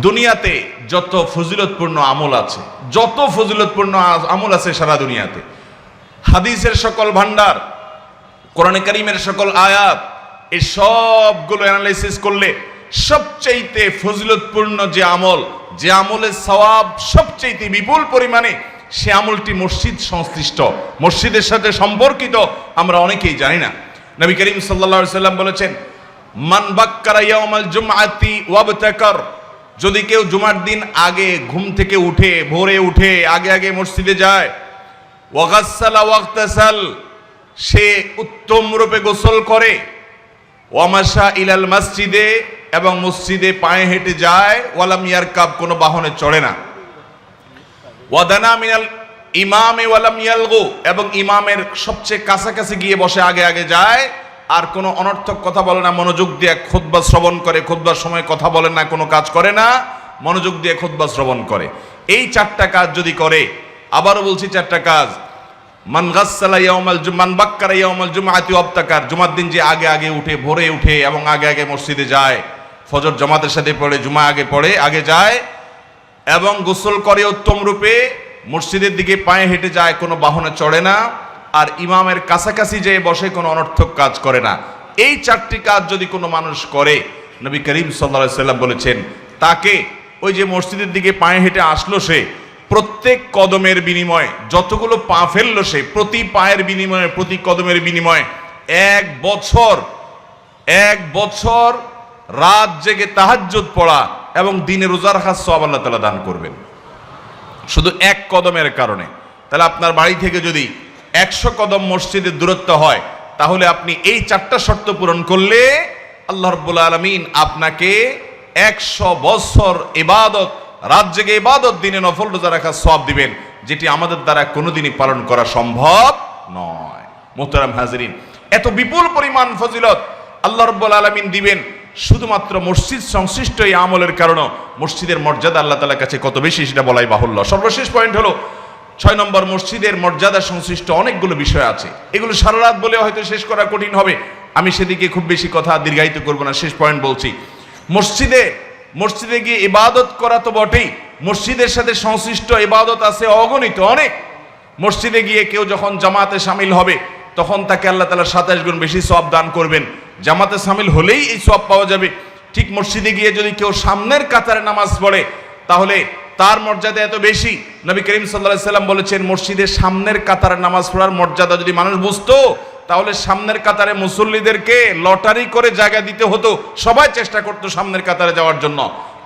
দুনিয়াতে যত ফজিলতপূর্ণ আমল আছে, যত ফজিলতপূর্ণ আমল আছে সারা দুনিয়াতে, হাদিসের সকল ভান্ডার, কোরআনে কারীমের সকল আয়াত, এই সবগুলো অ্যানালাইসিস করলে সবচাইতে ফজিলতপূর্ণ যে আমল, যে আমলের সওয়াব সবচাইতে বিপুল পরিমাণে, সে আমলটি মসজিদ সংশ্লিষ্ট, মসজিদের সাথে সম্পর্কিত, আমরা অনেকেই জানি না। নবী করিম সাল্লাল্লাহু আলাইহি সাল্লাম বলেছেন, মান বাক্কারা ইয়াউমাল জুমআতি ওয়াবতাকার, যদি কেউ জুমার দিন আগে ঘুম থেকে উঠে, ভোরে উঠে আগে আগে মসজিদে যায়, ওয়াগাসসালা ওয়াগতাসাল, সে উত্তম রূপে গোসল করে, ওয়ামাশা ইলাল মসজিদে, এবং মসজিদে পায়ে হেঁটে যায়, ওয়ালাম ইয়ারকাব, কোনো বাহনে চড়ে না, ওয়াদানা মিনাল ইমামে ওয়ালাম ইয়ালগু, এবং ইমামের সবচেয়ে কাছাকাছি গিয়ে বসে আগে আগে যায়, আর কোনো অনর্থক কথা বলে না, মনোযোগ দিয়ে খুতবা শ্রবণ করে, খুতবার সময় কথা বলে না, কোনো কাজ করে না, মনোযোগ দিয়ে খুতবা শ্রবণ করে। এই চারটা কাজ যদি করে, আবারও বলছি চারটা কাজ, মান গাসসালা ইয়াউমাল মান বাক্কারা ইয়াউমাল জুমআতি ওয়াবতাকার, জুমার দিন যে আগে আগে উঠে, ভোরে উঠে এবং আগে আগে মসজিদে যায়, ফজর জামাতের সাথে পড়ে, জুমা আগে পড়ে, আগে যায়, এবং গোসল করে উত্তম রূপে, মসজিদের দিকে পায়ে হেঁটে যায়, কোনো বাহনে চড়ে না, আর ইমামের কাছাকাছি যেয়ে বসে, কোনো অনর্থক কাজ করে না, এই চারটি কাজ যদি কোনো মানুষ করে, নবী করিম সাল্লাল্লাহু আলাইহি সাল্লাম বলেছেন, তাকে ওই যে মসজিদের দিকে পায়ে হেঁটে আসলো, সে প্রত্যেক কদমের বিনিময়ে, যতগুলো পা ফেললো সে, প্রতি পায়ের বিনিময়ে, প্রতি কদমের বিনিময়ে 1 বছর রাত জেগে তাহাজ্জুদ পড়া এবং দিনে রোজা রাখার সওয়াব আল্লাহ তাআলা দান করবেন, শুধু এক কদমের কারণে। তাহলে আপনার বাড়ি থেকে যদি 100 কদম মসজিদের দূরত্ব হয়, তাহলে আপনি এই চারটা শর্ত পূরণ করলে আল্লাহ রাব্বুল আলামিন আপনাকে 100 বছর ইবাদত, রাত জেগে ইবাদত, দিনে নফল রোজা রাখার সওয়াব দিবেন, যেটি আমাদের দ্বারা কোনোদিনই পালন করা সম্ভব নয়। মুহতারাম হাজিরিন, এত বিপুল পরিমাণ ফজিলত আল্লাহ রাব্বুল আলামিন দিবেন শুধুমাত্র মসজিদ সংশ্লিষ্ট এই আমলের কারণে। মসজিদের মর্যাদা আল্লাহ তাআলার কাছে কত বেশি সেটা বলাই বাহুল্য। সর্বশেষ পয়েন্ট হলো 6 নম্বর, মসজিদের মর্যাদা সংশ্লিষ্ট অনেকগুলো বিষয় আছে, এগুলো সারা রাত বলে হয়তো শেষ করা কঠিন হবে, আমি সেদিকে খুব বেশি কথা দীর্ঘায়িত করব না, শেষ পয়েন্ট বলছি। মসজিদে গিয়ে ইবাদত করা তো বটেই, মসজিদের সাথে সংশ্লিষ্ট ইবাদত আছে অগণিত, অনেক। মসজিদে গিয়ে কেউ যখন জামাতে শামিল হবে, তখন তাকে আল্লাহ তাআলা 27 গুণ বেশি সওয়াব দান করবেন, জামাতে শামিল হলেই এই সওয়াব পাওয়া যাবে। ঠিক মসজিদে গিয়ে যদি কেউ সামনের কাতারে নামাজ পড়ে, তাহলে তার মর্যাদা এত বেশি। নবী করিম সাল্লাল্লাহু আলাইহি সাল্লাম বলেছেন, মসজিদের সামনের কাতারে নামাজ পড়ার মর্যাদা যদি মানুষ বুঝতো, তাহলে সামনের কাতারে মুসল্লিদেরকে লটারি করে জায়গা দিতে হতো, সবাই চেষ্টা করতো সামনের কাতারে যাওয়ার জন্য।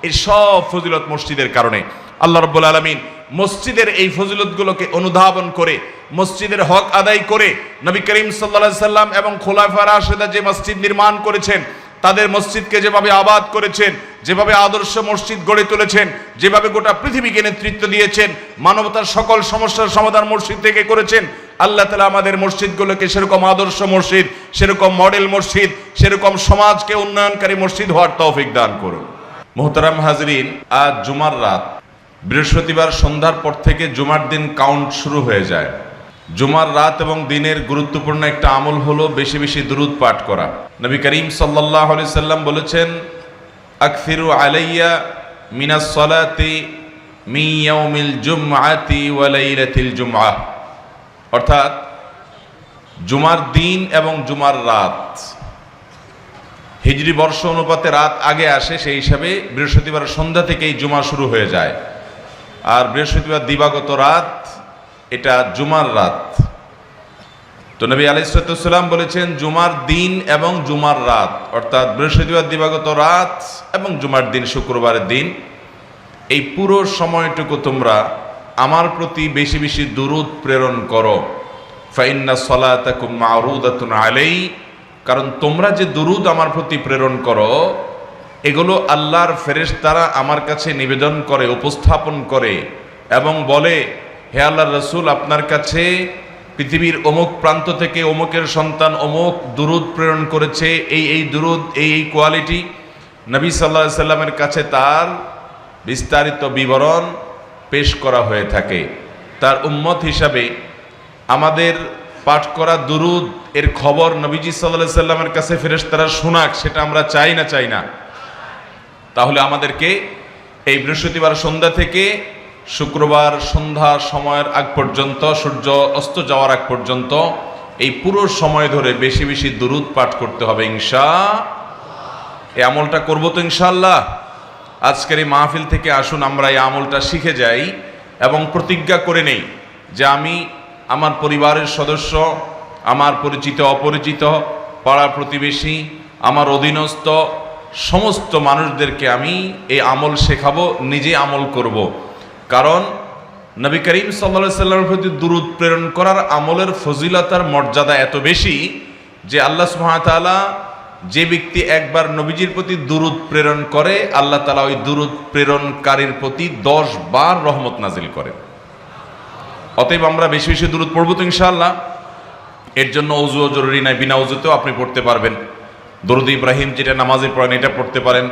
এই সব ফজিলত মসজিদের কারণে। আল্লাহ রাব্বুল আলামিন মসজিদের এই ফজিলতগুলোকে অনুধাবন করে, মসজিদের হক আদায় করে, নবী করিম সাল্লাল্লাহু আলাইহি সাল্লাম এবং খোলাফায়ে রাশিদা যে মসজিদ নির্মাণ করেছেন, তাদের মসজিদকে যেভাবে আবাদ করেছেন, যেভাবে আদর্শ মসজিদ গড়ে তুলেছেন, যেভাবে গোটা পৃথিবীকে নেতৃত্ব দিয়েছেন, মানবতার সকল সমস্যার সমাধান মসজিদ থেকে করেছেন, আল্লাহ তাআলা আমাদের মসজিদগুলোকে সেরকম আদর্শ মসজিদ, সেরকম মডেল মসজিদ, সেরকম সমাজকে উন্নয়নকারী মসজিদ হওয়ার তৌফিক দান করুন। মুহতারাম হাজরিন, আজ জুমার রাত, বৃহস্পতিবার সন্ধ্যার পর থেকে জুমার দিন কাউন্ট শুরু হয়ে যায়। জুমার রাত এবং দিনের গুরুত্বপূর্ণ একটা আমল হলো বেশি বেশি দুরূদ পাঠ করা। নবী করিম সাল্লাল্লাহু আলাইহি সাল্লাম বলেছেন, আকসিরু আলাইয়া মিনাস সালাতি মিন ইয়াউমিল জুমআতি ওয়া লাইলাতিল জুমআহ, অর্থাৎ জুমার দিন এবং জুমার রাত, হিজরি বর্ষ অনুপাতে রাত আগে আসে, সেই হিসাবে বৃহস্পতিবার সন্ধ্যা থেকেই জুমা শুরু হয়ে যায়, আর বৃহস্পতিবার দিবাগত রাত, এটা জুমার রাত। তো নবী আলাইহিস সালাম বলেছেন, জুমার দিন এবং জুমার রাত, অর্থাৎ বৃহস্পতিবার দিবাগত রাত এবং জুমার দিন শুক্রবারের দিন, এই পুরো সময়টুকু তোমরা আমার প্রতি বেশি বেশি দুরূদ প্রেরণ করো। ফাইন্না সালাতাকুম মা'রুদাতুন আলাই, কারণ তোমরা যে দুরূদ আমার প্রতি প্রেরণ করো, এগুলো আল্লাহর ফেরেশতারা আমার কাছে নিবেদন করে, উপস্থাপন করে এবং বলে, হে আল্লাহর রাসূল, আপনার কাছে পৃথিবীর অমুক প্রান্ত থেকে অমুকের সন্তান অমুক দুরূদ প্রেরণ করেছে, এই দুরূদ, এই কোয়ালিটি। নবী সাল্লাল্লাহু আলাইহি সাল্লামের কাছে তার বিস্তারিত বিবরণ পেশ করা হয়ে থাকে। তার উম্মত হিসাবে আমাদের পাঠ করা দুরূদ এর খবর নবীজি সাল্লাল্লাহু আলাইহি সাল্লামের কাছে ফেরেশতারা শোনাক, সেটা আমরা চাই না? তাহলে আমাদেরকে এই বৃহস্পতিবার সন্ধ্যা থেকে শুক্রবার সন্ধ্যা সময়ের আগ পর্যন্ত, সূর্য অস্ত যাওয়ার আগ পর্যন্ত এই পুরো সময় ধরে বেশি বেশি দুরূদ পাঠ করতে হবে এই আমলটা করবো তো ইনশাআল্লাহ। আজকের এই মাহফিল থেকে আসুন আমরা এই আমলটা শিখে যাই এবং প্রতিজ্ঞা করে নেই যে আমি আমার পরিবারের সদস্য, আমার পরিচিত অপরিচিত, পাড়া প্রতিবেশী, আমার অধীনস্থ সমস্ত মানুষদেরকে আমি এই আমল শেখাবো, নিজে আমল করব। কারণ নবী করিম সাল্লাল্লাহু আলাইহি সাল্লামের প্রতি দুরূদ প্রেরণ করার আমলের ফজিলতার মর্যাদা এত বেশি যে আল্লাহ সুবহানাহু ওয়া তাআলা, যে ব্যক্তি একবার নবীজির প্রতি দুরূদ প্রেরণ করে, আল্লাহ তাআলা ওই দুরূদ প্রেরণকারীর প্রতি 10 বার রহমত নাজিল করেন। অতএব আমরা বেশি বেশি দুরূদ পড়ব তো ইনশাআল্লাহ। এর জন্য ওযুও জরুরি নাই, বিনা ওযুতেও আপনি পড়তে পারবেন। দরুদ ইব্রাহিম যেটা নামাজে পড়েন এটা পড়তে পারেন,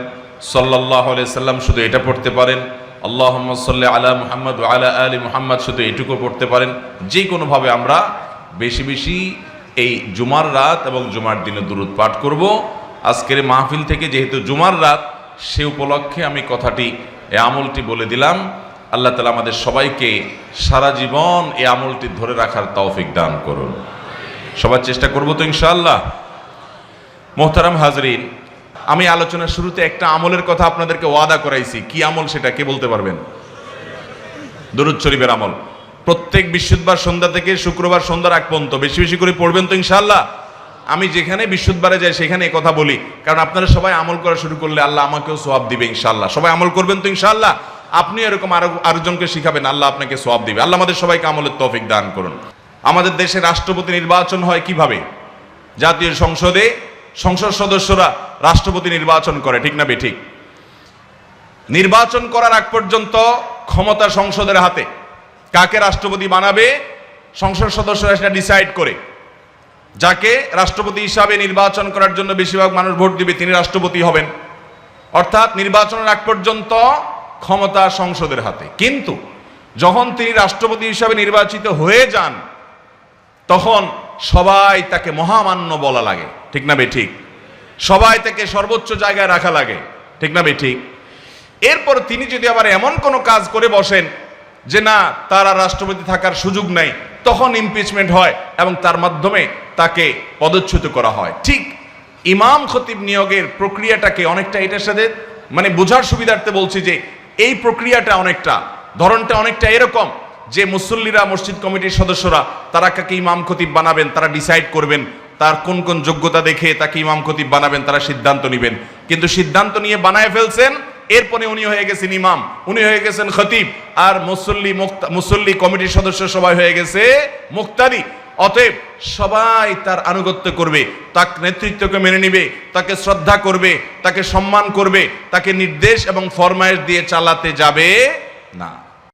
সাল্লাল্লাহু আলাইহি সাল্লাম শুধু এটা পড়তে পারেন, আল্লাহুম্মা সাল্লি আলা মুহাম্মদ ওয়া আলা আলি মুহাম্মদ শুধু এটুকু পড়তে পারেন। যে কোনোভাবে আমরা বেশি বেশি এই জুমার রাত এবং জুমার দিনে দুরূদ পাঠ করব। আজকের মাহফিল থেকে যেহেতু জুমার রাত, সে উপলক্ষে আমি কথাটি, এই আমলটি বলে দিলাম। আল্লাহ তাআলা আমাদের সবাইকে সারা জীবন এই আমলটি ধরে রাখার তৌফিক দান করুন। সবার চেষ্টা করব তো ইনশাআল্লাহ। মোহতারাম হাজরিন, আমি আলোচনার শুরুতে একটা আমলের কথা আপনাদেরকে ওয়াদা করাইছি। কি আমল সেটা কে বলতে পারবেন? দরুদ শরীফের আমল। প্রত্যেক বৃহস্পতিবার সন্ধ্যা থেকে শুক্রবার সন্ধ্যার আগ পর্যন্ত বেশি বেশি করে পড়বেন তো ইনশাআল্লাহ। আমি যেখানে বৃহস্পতিবারে যাই সেখানে এই কথা বলি, কারণ আপনারা সবাই আমল করা শুরু করলে আল্লাহ আমাকেও সওয়াব দিবে ইনশাআল্লাহ। সবাই আমল করবেন তো ইনশাআল্লাহ। আপনি এরকম আরেকজনকে শিখাবেন, আল্লাহ আপনাকে সওয়াব দিবে। আল্লাহ আমাদের সবাইকে আমলের তৌফিক দান করুন। আমাদের দেশে রাষ্ট্রপতি নির্বাচন হয় কিভাবে? জাতীয় সংসদে সংসদ সদস্যরা রাষ্ট্রপতি নির্বাচন করে, ঠিক না বেঠিক? নির্বাচন করার আগ পর্যন্ত ক্ষমতা সংসদের হাতে। কাকে রাষ্ট্রপতি বানাবে সংসদ সদস্যরা সেটা ডিসাইড করে। যাকে রাষ্ট্রপতি হিসাবে নির্বাচন করার জন্য বেশিরভাগ মানুষ ভোট দিবে তিনি রাষ্ট্রপতি হবেন। অর্থাৎ নির্বাচনের আগ পর্যন্ত ক্ষমতা সংসদের হাতে। কিন্তু যখন তিনি রাষ্ট্রপতি হিসাবে নির্বাচিত হয়ে যান, তখন সবাই তাকে মহামান্য বলা লাগে, ঠিক না বেঠিক? সবাই তাকে সর্বোচ্চ জায়গায় রাখা লাগে, ঠিক না বেঠিক? এরপর তিনি যদি আবার এমন কোনো কাজ করে বসেন যে না, তার আর রাষ্ট্রপতি থাকার সুযোগ নাই, তখন ইমপিচমেন্ট হয় এবং তার মাধ্যমে তাকে পদচ্যুত করা হয়। ঠিক ইমাম খতিব নিয়োগের প্রক্রিয়াটাকে অনেকটা এটার সাথে মানে বোঝার সুবিধার্থে বলছি যে এই প্রক্রিয়াটা অনেকটা, ধরনটা অনেকটা এরকম যে মুসল্লিরা, মসজিদ কমিটির সদস্যরা তারা কাকে ইমাম খতিব বানাবেন তারা ডিসাইড করবেন, তার কোন কোন যোগ্যতা দেখে তাকে ইমাম খতিব বানাবেন তারা সিদ্ধান্ত নেবেন। কিন্তু সিদ্ধান্ত নিয়ে বানায় ফেলছেন, এরপরে উনি হয়ে গেছেন ইমাম, উনি হয়ে গেছেন খতিব, আর মুসল্লি কমিটির সদস্য সবাই হয়ে গেছে মুক্তাদি। অতএব সবাই তার আনুগত্য করবে, তার নেতৃত্বকে মেনে নিবে, তাকে শ্রদ্ধা করবে, তাকে সম্মান করবে, তাকে নির্দেশ এবং ফরমায়েশ দিয়ে চালাতে যাবে না।